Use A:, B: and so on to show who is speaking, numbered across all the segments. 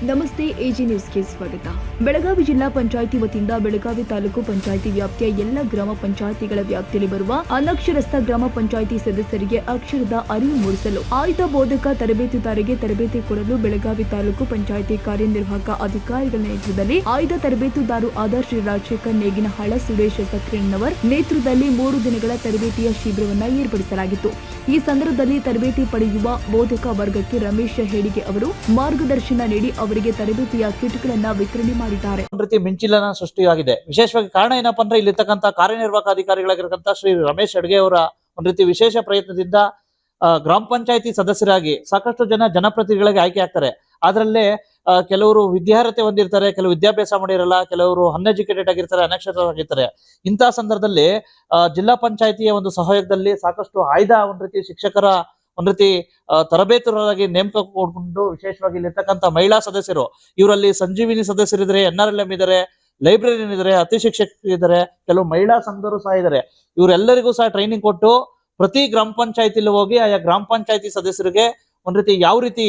A: ನಮಸ್ತೆ ಎಜಿ ನ್ಯೂಸ್ಗೆ ಸ್ವಾಗತ. ಬೆಳಗಾವಿ ಜಿಲ್ಲಾ ಪಂಚಾಯಿತಿ ವತಿಯಿಂದ ಬೆಳಗಾವಿ ತಾಲೂಕು ಪಂಚಾಯಿತಿ ವ್ಯಾಪ್ತಿಯ ಎಲ್ಲ ಗ್ರಾಮ ಪಂಚಾಯಿತಿಗಳ ವ್ಯಾಪ್ತಿಯಲ್ಲಿ ಬರುವ ಅನಕ್ಷರಸ್ಥ ಗ್ರಾಮ ಪಂಚಾಯಿತಿ ಸದಸ್ಯರಿಗೆ ಅಕ್ಷರದ ಅರಿವು ಮೂಡಿಸಲು ಆಯ್ದ ಬೋಧಕ ತರಬೇತುದಾರರಿಗೆ ತರಬೇತಿ ಕೊಡಲು ಬೆಳಗಾವಿ ತಾಲೂಕು ಪಂಚಾಯಿತಿ ಕಾರ್ಯನಿರ್ವಾಹಕ ಅಧಿಕಾರಿಗಳ ನೇತೃತ್ವದಲ್ಲಿ ಆಯ್ದ ತರಬೇತುದಾರರು ಆದ ಶ್ರೀ ರಾಜಶೇಖರ್ ನೇಗಿನಹಾಳ ಸುರೇಶ್ ಸಕ್ರೇನವರ್ ನೇತೃತ್ವದಲ್ಲಿ 3 ದಿನಗಳ ತರಬೇತಿಯ ಶಿಬಿರವನ್ನು ಏರ್ಪಡಿಸಲಾಗಿತ್ತು. ಈ ಸಂದರ್ಭದಲ್ಲಿ ತರಬೇತಿ ಪಡೆಯುವ ಬೋಧಕ ವರ್ಗಕ್ಕೆ ರಮೇಶ್ ಹೇಡಿಗೆ ಅವರು ಮಾರ್ಗದರ್ಶನ ನೀಡಿ ಅವರಿಗೆ ತರಬೇತಿಯ ಕಿಟ್ಗಳನ್ನು ವಿತರಣೆ ಮಾಡಿದ್ದಾರೆ.
B: ಒಂದು ರೀತಿ ಮಿಂಚಿನ ಸೃಷ್ಟಿಯಾಗಿದೆ. ವಿಶೇಷವಾಗಿ ಕಾರಣ ಏನಪ್ಪಾ ಅಂದ್ರೆ ಇಲ್ಲಿರ್ತಕ್ಕಂಥ ಕಾರ್ಯನಿರ್ವಾಹಕ ಅಧಿಕಾರಿಗಳಾಗಿರ್ತಕ್ಕಂಥ ಶ್ರೀ ರಮೇಶ್ ಅಡ್ಗೆ ಅವರ ಒಂದು ರೀತಿ ವಿಶೇಷ ಪ್ರಯತ್ನದಿಂದ ಗ್ರಾಮ ಪಂಚಾಯತಿ ಸದಸ್ಯರಾಗಿ ಸಾಕಷ್ಟು ಜನ ಜನಪ್ರತಿನಿಧಿಗಳಿಗೆ ಆಯ್ಕೆ ಆಗ್ತಾರೆ. ಅದರಲ್ಲೇ ಕೆಲವರು ವಿದ್ಯಾರ್ಹತೆ ಹೊಂದಿರ್ತಾರೆ, ಕೆಲವು ವಿದ್ಯಾಭ್ಯಾಸ ಮಾಡಿರಲ್ಲ, ಕೆಲವರು ಅನ್ಎಜುಕೇಟೆಡ್ ಆಗಿರ್ತಾರೆ, ಅನಕ್ಷರರಾಗಿರ್ತಾರೆ. ಇಂತಹ ಸಂದರ್ಭದಲ್ಲಿ ಜಿಲ್ಲಾ ಪಂಚಾಯತಿಯ ಒಂದು ಸಹಯೋಗದಲ್ಲಿ ಸಾಕಷ್ಟು ಆಯ್ದ ಒಂದು ರೀತಿ ಶಿಕ್ಷಕರ ಒಂದು ರೀತಿ ತರಬೇತುದಾರರಾಗಿ ನೇಮಕಗೊಂಡು ವಿಶೇಷವಾಗಿ ಇಲ್ಲಿರ್ತಕ್ಕಂಥ ಮಹಿಳಾ ಸದಸ್ಯರು, ಇವರಲ್ಲಿ ಸಂಜೀವಿನಿ ಸದಸ್ಯರಿದ್ದಾರೆ, NRLM ಇದ್ದಾರೆ, ಲೈಬ್ರರಿಯನ್ ಇದ್ದಾರೆ, ಅತಿ ಶಿಕ್ಷಕರು ಇದ್ದಾರೆ, ಕೆಲವು ಮಹಿಳಾ ಸಂಘರು ಸಹ ಇದ್ದಾರೆ. ಇವರೆಲ್ಲರಿಗೂ ಸಹ ಟ್ರೈನಿಂಗ್ ಕೊಟ್ಟು ಪ್ರತಿ ಗ್ರಾಮ ಪಂಚಾಯತಿಲಿ ಹೋಗಿ ಆಯಾ ಗ್ರಾಮ ಪಂಚಾಯತಿ ಸದಸ್ಯರಿಗೆ ಒಂದ್ ರೀತಿ ಯಾವ ರೀತಿ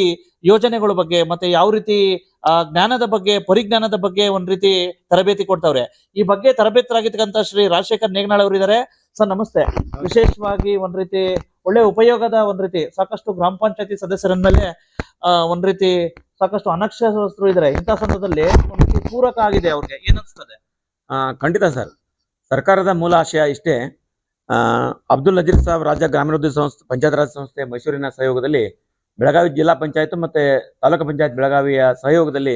B: ಯೋಜನೆಗಳ ಬಗ್ಗೆ ಮತ್ತೆ ಯಾವ ರೀತಿ ಜ್ಞಾನದ ಬಗ್ಗೆ ಪರಿಜ್ಞಾನದ ಬಗ್ಗೆ ಒಂದ್ ರೀತಿ ತರಬೇತಿ ಕೊಡ್ತಾವ್ರೆ. ಈ ಬಗ್ಗೆ ತರಬೇತರಾಗಿರ್ತಕ್ಕಂಥ ಶ್ರೀ ರಾಜಶೇಖರ್ ನೇಗನಾಳ್ ಅವರು ಇದ್ದಾರೆ. ಸರ್ ನಮಸ್ತೆ. ವಿಶೇಷವಾಗಿ ಒಂದ್ ರೀತಿ ಒಳ್ಳೆ ಉಪಯೋಗದ ಒಂದ್ ರೀತಿ ಸಾಕಷ್ಟು ಗ್ರಾಮ ಪಂಚಾಯತಿ ಸದಸ್ಯರನ್ಮೇಲೆ ಒಂದ್ ರೀತಿ ಸಾಕಷ್ಟು ಅನಕ್ಷರಸ್ಥರು ಇದ್ದಾರೆ. ಇಂತಹ ಸಂದರ್ಭದಲ್ಲಿ ಒಂದ್ ರೀತಿ ಪೂರಕ ಆಗಿದೆ. ಅವ್ರಿಗೆ ಏನನ್ಸ್ತದೆ?
C: ಖಂಡಿತ ಸರ್. ಸರ್ಕಾರದ ಮೂಲ ಆಶಯ ಇಷ್ಟೇ. ಅಬ್ದುಲ್ ನಜೀರ್ ಸಾಹೇಬ್ ರಾಜ್ಯ ಗ್ರಾಮೀಣಾಭಿವೃದ್ಧಿ ಸಂಸ್ಥೆ ಪಂಚಾಯತ್ ರಾಜ್ ಸಂಸ್ಥೆ ಮೈಸೂರಿನ ಸಹಯೋಗದಲ್ಲಿ ಬೆಳಗಾವಿ ಜಿಲ್ಲಾ ಪಂಚಾಯತ್ ಮತ್ತು ತಾಲೂಕು ಪಂಚಾಯತ್ ಬೆಳಗಾವಿಯ ಸಹಯೋಗದಲ್ಲಿ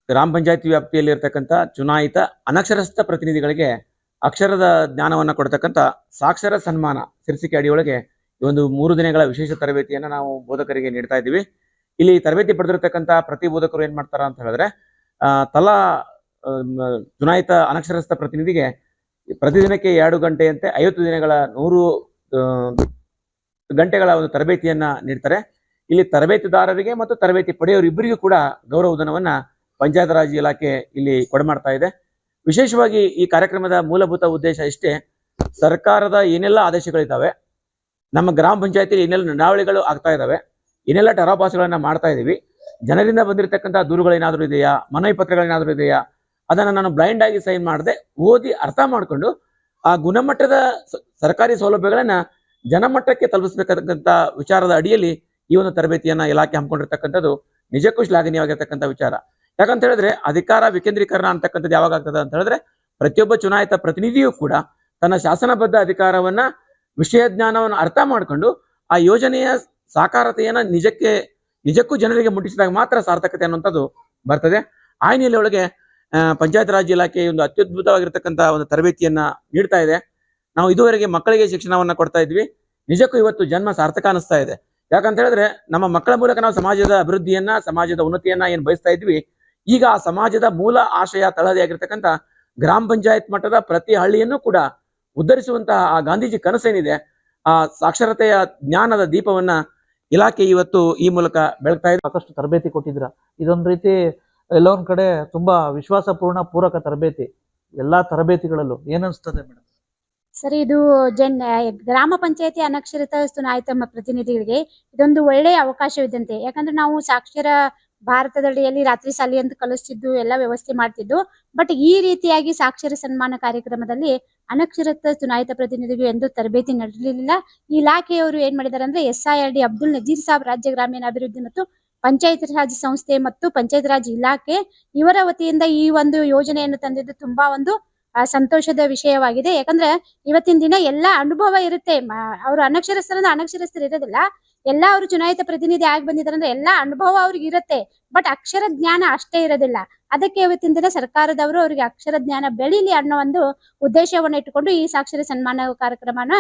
C: ಗ್ರಾಮ ಪಂಚಾಯತಿ ವ್ಯಾಪ್ತಿಯಲ್ಲಿ ಇರತಕ್ಕಂಥ ಚುನಾಯಿತ ಅನಕ್ಷರಸ್ಥ ಪ್ರತಿನಿಧಿಗಳಿಗೆ ಅಕ್ಷರದ ಜ್ಞಾನವನ್ನು ಕೊಡ್ತಕ್ಕಂಥ ಸಾಕ್ಷರ ಸನ್ಮಾನ ಶೀರ್ಷಿಕೆ ಅಡಿಯೊಳಗೆ ಈ ಒಂದು 3 ದಿನಗಳ ವಿಶೇಷ ತರಬೇತಿಯನ್ನು ನಾವು ಬೋಧಕರಿಗೆ ನೀಡ್ತಾ ಇದ್ದೀವಿ. ಇಲ್ಲಿ ತರಬೇತಿ ಪಡೆದಿರತಕ್ಕಂಥ ಪ್ರತಿ ಬೋಧಕರು ಏನ್ ಮಾಡ್ತಾರ ಅಂತ ಹೇಳಿದ್ರೆ ತಲಾ ಚುನಾಯಿತ ಅನಕ್ಷರಸ್ಥ ಪ್ರತಿನಿಧಿಗೆ ಪ್ರತಿದಿನಕ್ಕೆ 2 ಗಂಟೆಯಂತೆ 50 ದಿನಗಳ 100 ಗಂಟೆಗಳ ಒಂದು ತರಬೇತಿಯನ್ನ ನೀಡ್ತಾರೆ. ಇಲ್ಲಿ ತರಬೇತಿದಾರರಿಗೆ ಮತ್ತು ತರಬೇತಿ ಪಡೆಯೋರಿಬ್ಬರಿಗೂ ಕೂಡ ಗೌರವಧನವನ್ನ ಪಂಚಾಯತ್ ರಾಜ್ ಇಲಾಖೆ ಇಲ್ಲಿ ಕೊಡಮಾಡ್ತಾ ಇದೆ. ವಿಶೇಷವಾಗಿ ಈ ಕಾರ್ಯಕ್ರಮದ ಮೂಲಭೂತ ಉದ್ದೇಶ ಇಷ್ಟೇ. ಸರ್ಕಾರದ ಏನೆಲ್ಲ ಆದೇಶಗಳಿದ್ದಾವೆ, ನಮ್ಮ ಗ್ರಾಮ ಪಂಚಾಯತಿಯಲ್ಲಿ ಏನೆಲ್ಲ ನಡಾವಳಿಗಳು ಆಗ್ತಾ ಇದ್ದಾವೆ, ಏನೆಲ್ಲ ಟರಾಪಾಸ್ಗಳನ್ನ ಮಾಡ್ತಾ ಇದ್ದೀವಿ, ಜನರಿಂದ ಬಂದಿರತಕ್ಕಂಥ ದೂರುಗಳೇನಾದರೂ ಇದೆಯಾ, ಮನವಿ ಪತ್ರಗಳೇನಾದರೂ ಇದೆಯಾ, ಅದನ್ನು ನಾನು ಬ್ಲೈಂಡ್ ಆಗಿ ಸೈನ್ ಮಾಡದೆ ಓದಿ ಅರ್ಥ ಮಾಡಿಕೊಂಡು ಆ ಗುಣಮಟ್ಟದ ಸರ್ಕಾರಿ ಸೌಲಭ್ಯಗಳನ್ನ ಜನಮಟ್ಟಕ್ಕೆ ತಲುಪಿಸಬೇಕಂತ ವಿಚಾರದ ಅಡಿಯಲ್ಲಿ ಈ ಒಂದು ತರಬೇತಿಯನ್ನ ಇಲಾಖೆ ಹಮ್ಮಿಕೊಂಡಿರ್ತಕ್ಕಂಥದ್ದು ನಿಜಕ್ಕೂ ಶ್ಲಾಘನೀಯವಾಗಿರ್ತಕ್ಕಂಥ ವಿಚಾರ. ಯಾಕಂತ ಹೇಳಿದ್ರೆ ಅಧಿಕಾರ ವಿಕೇಂದ್ರೀಕರಣ ಅಂತಕ್ಕಂಥದ್ದು ಯಾವಾಗ ಆಗ್ತದೆ ಅಂತ ಹೇಳಿದ್ರೆ ಪ್ರತಿಯೊಬ್ಬ ಚುನಾಯಿತ ಪ್ರತಿನಿಧಿಯೂ ಕೂಡ ತನ್ನ ಶಾಸನಬದ್ಧ ಅಧಿಕಾರವನ್ನ ವಿಷಯ ಜ್ಞಾನವನ್ನು ಅರ್ಥ ಮಾಡಿಕೊಂಡು ಆ ಯೋಜನೆಯ ಸಾಕಾರತೆಯನ್ನ ನಿಜಕ್ಕೂ ಜನರಿಗೆ ಮುಟ್ಟಿಸಿದಾಗ ಮಾತ್ರ ಸಾರ್ಥಕತೆ ಅನ್ನುವಂಥದ್ದು ಬರ್ತದೆ. ಆ ಹಿನ್ನೆಲೆಯೊಳಗೆ ಪಂಚಾಯತ್ ರಾಜ್ ಇಲಾಖೆ ಒಂದು ಅತ್ಯದ್ಭುತವಾಗಿರ್ತಕ್ಕಂಥ ಒಂದು ತರಬೇತಿಯನ್ನ ನೀಡ್ತಾ ಇದೆ. ನಾವು ಇದುವರೆಗೆ ಮಕ್ಕಳಿಗೆ ಶಿಕ್ಷಣವನ್ನ ಕೊಡ್ತಾ ಇದ್ವಿ. ನಿಜಕ್ಕೂ ಇವತ್ತು ಜನ್ಮ ಸಾರ್ಥಕ ಅನಿಸ್ತಾ ಇದೆ. ಯಾಕಂತ ಹೇಳಿದ್ರೆ ನಮ್ಮ ಮಕ್ಕಳ ಮೂಲಕ ನಾವು ಸಮಾಜದ ಅಭಿವೃದ್ಧಿಯನ್ನ, ಸಮಾಜದ ಉನ್ನತಿಯನ್ನ ಏನ್ ಬಯಸ್ತಾ ಇದ್ವಿ, ಈಗ ಆ ಸಮಾಜದ ಮೂಲ ಆಶಯ ತಳಹದಿಯಾಗಿರ್ತಕ್ಕಂಥ ಗ್ರಾಮ ಪಂಚಾಯತ್ ಮಟ್ಟದ ಪ್ರತಿ ಹಳ್ಳಿಯನ್ನು ಕೂಡ ಉದ್ಧರಿಸುವಂತಹ ಆ ಗಾಂಧೀಜಿ ಕನಸೇನಿದೆ, ಆ ಸಾಕ್ಷರತೆಯ ಜ್ಞಾನದ ದೀಪವನ್ನ ಇಲಾಖೆ ಇವತ್ತು ಈ ಮೂಲಕ ಬೆಳಗ್ತಾ ಇದೆ.
B: ಸಾಕಷ್ಟು ತರಬೇತಿ ಕೊಟ್ಟಿದ್ರ. ಇದೊಂದು ರೀತಿ ಎಲ್ಲೊಂದ್ ಕಡೆ ತುಂಬಾ ವಿಶ್ವಾಸಪೂರ್ಣ ಪೂರಕ ತರಬೇತಿ. ಎಲ್ಲಾ ತರಬೇತಿಗಳಲ್ಲೂ ಏನನ್ಸ್ತದೆ ಮೇಡಮ್?
D: ಸರಿ, ಇದು ಗ್ರಾಮ ಪಂಚಾಯತಿ ಅನಕ್ಷರತ ಚುನಾಯಿತ ಪ್ರತಿನಿಧಿಗಳಿಗೆ ಇದೊಂದು ಒಳ್ಳೆಯ ಅವಕಾಶವಿದ್ದಂತೆ. ಯಾಕಂದ್ರೆ ನಾವು ಸಾಕ್ಷರ ಭಾರತದಡಿಯಲ್ಲಿ ರಾತ್ರಿ ಶಾಲೆ ಅಂತ ಕಲಿಸ್ತಿದ್ದು, ಎಲ್ಲ ವ್ಯವಸ್ಥೆ ಮಾಡ್ತಿದ್ದು. ಬಟ್ ಈ ರೀತಿಯಾಗಿ ಸಾಕ್ಷರ ಸನ್ಮಾನ ಕಾರ್ಯಕ್ರಮದಲ್ಲಿ ಅನಕ್ಷರತ ಚುನಾಯಿತ ಪ್ರತಿನಿಧಿಗಳು ಎಂದು ತರಬೇತಿ ನಡೆಯಲಿಲ್ಲ. ಇಲಾಖೆಯವರು ಏನ್ ಮಾಡಿದಾರೆ ಅಂದ್ರೆ SIRD ಅಬ್ದುಲ್ ನಜೀರ್ ಸಾಹೇಬ್ ರಾಜ್ಯ ಗ್ರಾಮೀಣಾಭಿವೃದ್ಧಿ ಮತ್ತು ಪಂಚಾಯತ್ ರಾಜ್ ಸಂಸ್ಥೆ ಮತ್ತು ಪಂಚಾಯತ್ ರಾಜ್ ಇಲಾಖೆ ಇವರ ವತಿಯಿಂದ ಈ ಒಂದು ಯೋಜನೆಯನ್ನು ತಂದಿದ್ದು ತುಂಬಾ ಒಂದು ಸಂತೋಷದ ವಿಷಯವಾಗಿದೆ. ಯಾಕಂದ್ರೆ ಇವತ್ತಿನ ದಿನ ಎಲ್ಲಾ ಅನುಭವ ಇರುತ್ತೆ. ಅವರು ಅನಕ್ಷರಸ್ಥರಿಂದ ಅನಕ್ಷರಸ್ಥರು ಇರೋದಿಲ್ಲ. ಎಲ್ಲಾ ಅವರು ಚುನಾಯಿತ ಪ್ರತಿನಿಧಿ ಆಗಿ ಬಂದಿದ್ದಾರೆ ಅಂದ್ರೆ ಎಲ್ಲಾ ಅನುಭವ ಅವ್ರಿಗೆ ಇರುತ್ತೆ. ಬಟ್ ಅಕ್ಷರ ಜ್ಞಾನ ಅಷ್ಟೇ ಇರೋದಿಲ್ಲ. ಅದಕ್ಕೆ ಇವತ್ತಿನ ದಿನ ಸರ್ಕಾರದವರು ಅವರಿಗೆ ಅಕ್ಷರ ಜ್ಞಾನ ಬೆಳೀಲಿ ಅನ್ನೋ ಒಂದು ಉದ್ದೇಶವನ್ನ ಇಟ್ಟುಕೊಂಡು ಈ ಸಾಕ್ಷರ ಸನ್ಮಾನ ಕಾರ್ಯಕ್ರಮನ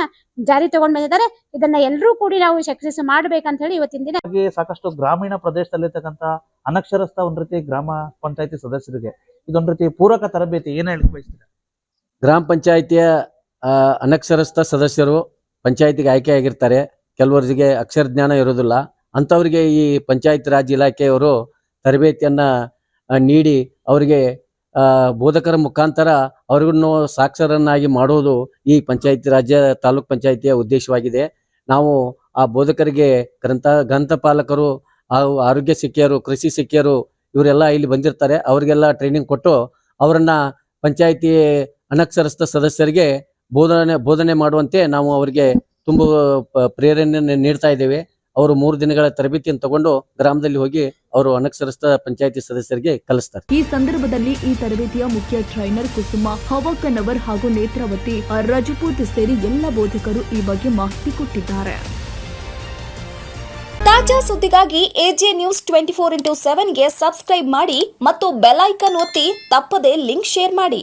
D: ಜಾರಿ ತಗೊಂಡ್ ಬಂದಿದ್ದಾರೆ. ಇದನ್ನ ಎಲ್ಲರೂ ಕೂಡಿ ನಾವು ಯಶಸ್ವಿ ಮಾಡ್ಬೇಕಂತ ಹೇಳಿ ಇವತ್ತಿನ ದಿನ
B: ಸಾಕಷ್ಟು ಗ್ರಾಮೀಣ ಪ್ರದೇಶದಲ್ಲಿರ್ತಕ್ಕಂಥ ಅನಕ್ಷರಸ್ಥ ಒಂದ್ ರೀತಿ ಗ್ರಾಮ ಪಂಚಾಯತಿ ಸದಸ್ಯರಿಗೆ ಇದೊಂದ್ ರೀತಿ ಪೂರಕ ತರಬೇತಿ ಏನ್ ಹೇಳಕ್ ಬಯಸ್ತೀರಾ?
E: ಗ್ರಾಮ ಪಂಚಾಯಿತಿಯ ಅನಕ್ಷರಸ್ಥ ಸದಸ್ಯರು ಪಂಚಾಯತಿಗೆ ಆಯ್ಕೆಯಾಗಿರ್ತಾರೆ. ಕೆಲವರಿಗೆ ಅಕ್ಷರ ಜ್ಞಾನ ಇರೋದಿಲ್ಲ. ಅಂಥವರಿಗೆ ಈ ಪಂಚಾಯತ್ ರಾಜ್ ಇಲಾಖೆಯವರು ತರಬೇತಿಯನ್ನ ನೀಡಿ ಅವರಿಗೆ ಬೋಧಕರ ಮುಖಾಂತರ ಅವ್ರಿಗೂ ಸಾಕ್ಷರನ್ನಾಗಿ ಮಾಡುವುದು ಈ ಪಂಚಾಯತ್ ರಾಜ್ಯ ತಾಲೂಕ್ ಪಂಚಾಯಿತಿಯ ಉದ್ದೇಶವಾಗಿದೆ. ನಾವು ಆ ಬೋಧಕರಿಗೆ ಗ್ರಂಥಪಾಲಕರು, ಆರೋಗ್ಯ ಶಿಕ್ಷಕರು, ಕೃಷಿ ಶಿಕ್ಷಕರು ಇವರೆಲ್ಲ ಇಲ್ಲಿ ಬಂದಿರ್ತಾರೆ. ಅವರಿಗೆಲ್ಲ ಟ್ರೈನಿಂಗ್ ಕೊಟ್ಟು ಅವರನ್ನ ಪಂಚಾಯಿತಿ ಅನಕ್ಷರಸ್ಥ ಸದಸ್ಯರಿಗೆ ಬೋಧನೆ ಮಾಡುವಂತೆ ನಾವು ಅವರಿಗೆ ತುಂಬ ಪ್ರೇರಣೆ ನೀಡ್ತಾ ಇದ್ದೇವೆ. ಅವರು 3 ದಿನಗಳ ತರಬೇತಿಯನ್ನು ತಗೊಂಡು ಗ್ರಾಮದಲ್ಲಿ ಹೋಗಿ ಅವರು ಅನಕ್ಷರಸ್ಥ ಪಂಚಾಯಿತಿ ಸದಸ್ಯರಿಗೆ ಕಲಿಸ್ತಾರೆ.
A: ಈ ಸಂದರ್ಭದಲ್ಲಿ ಈ ತರಬೇತಿಯ ಮುಖ್ಯ ಟ್ರೈನರ್ ಕುಸುಮ ಹವಕನವರ್ ಹಾಗೂ ನೇತ್ರಾವತಿ ರಜಪೂತ್ ಸೇರಿ ಎಲ್ಲ ಬೋಧಕರು ಈ ಬಗ್ಗೆ ಮಾಹಿತಿ ಕೊಟ್ಟಿದ್ದಾರೆ.
F: ತಾಜಾ ಸುದ್ದಿಗಾಗಿ ಎಜೆ ನ್ಯೂಸ್ 24/7ಗೆ ಸಬ್ಸ್ಕ್ರೈಬ್ ಮಾಡಿ ಮತ್ತು ಬೆಲ್ ಐಕಾನ್ ಒತ್ತಿ ತಪ್ಪದೇ ಲಿಂಕ್ ಶೇರ್ ಮಾಡಿ.